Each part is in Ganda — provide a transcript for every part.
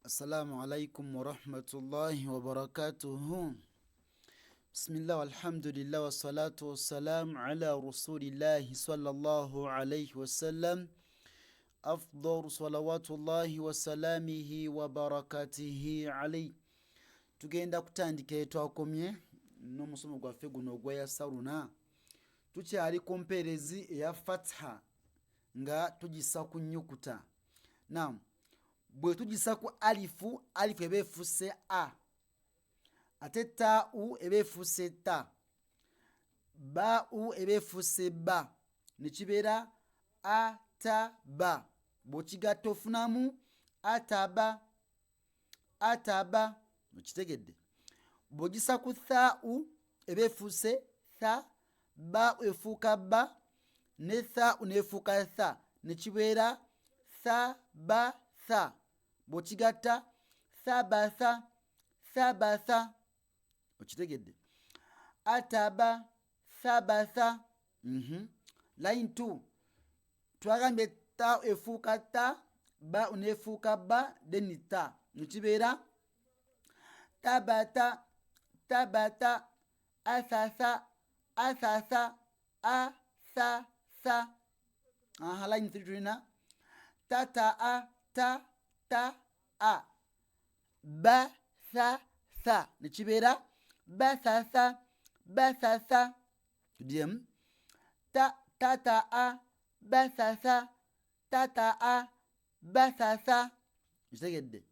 Assalamu alaikum wa rahmatullahi wa barakatuhu. Bismillah walhamdulillah wa salatu wa salam ala rasulillahi sallallahu alayhi wa sallam. Afdal salawatullahi wa salamihi wa barakatihi alayhi. Tugenda kutandika twakomye n'omusomo gwaffe guno ogweyasaruna. Tukyali ku mpeerezi eya fatha nga tugisa ku nnyukuta. Naam. Bwe tugisa ku alifu eba efuuse a, ate taa'u eba efuuse ta, baa'u eba efuuse ba, ne kibeera ataba. Bw'okigatta ofunamu ataba, ataba. Okitegedde? Bw'ogisa ku thaa'u eba efuuse tha, baa'u efuuka ba, ne thaa'u n'efuuka tha, ne kibeera thabatha. Bw'okigatta thabatha, thabatha. Okitegedde? Ataba, thabatha. Line 2 twagambye ta efuuka ta, ba n'efuuka ba, then ta, ne kibeera tabata, tabata, athatha, athatha, athatha. Line 3 tulina tata'a, ta, ta, a, ba, tha, tha, ne kibeera bathatha, bathatha. Tudyemu tata'a, bathatha, tata'a, bathatha. Kitegedde?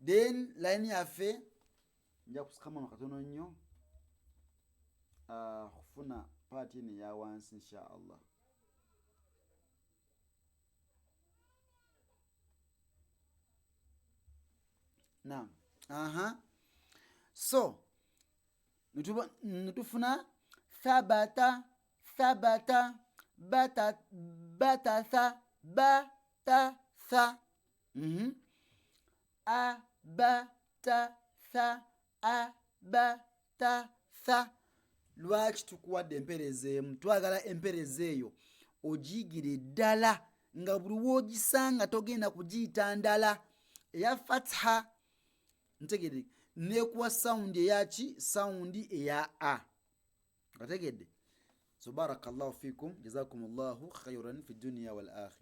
Then line yaffe nja kusikamu katono nnyo okufuna paati eno eya wansi insha Allah. Naam. So netufuna thabata, thabata, batatha, batatha. Abatatha, abatatha. Lwaki tukuwadde empeereza emu? Twagala empeereza eyo ogiyigire ddala nga buli w'ogisanga togenda kugiyita ndala. Eya fatha ntegedde nekuwa sawundi eyaki? Sawundi eya a. Kategedde? So barakallahu fikum, jazakumullahu khairan fi dunya wal akhirah.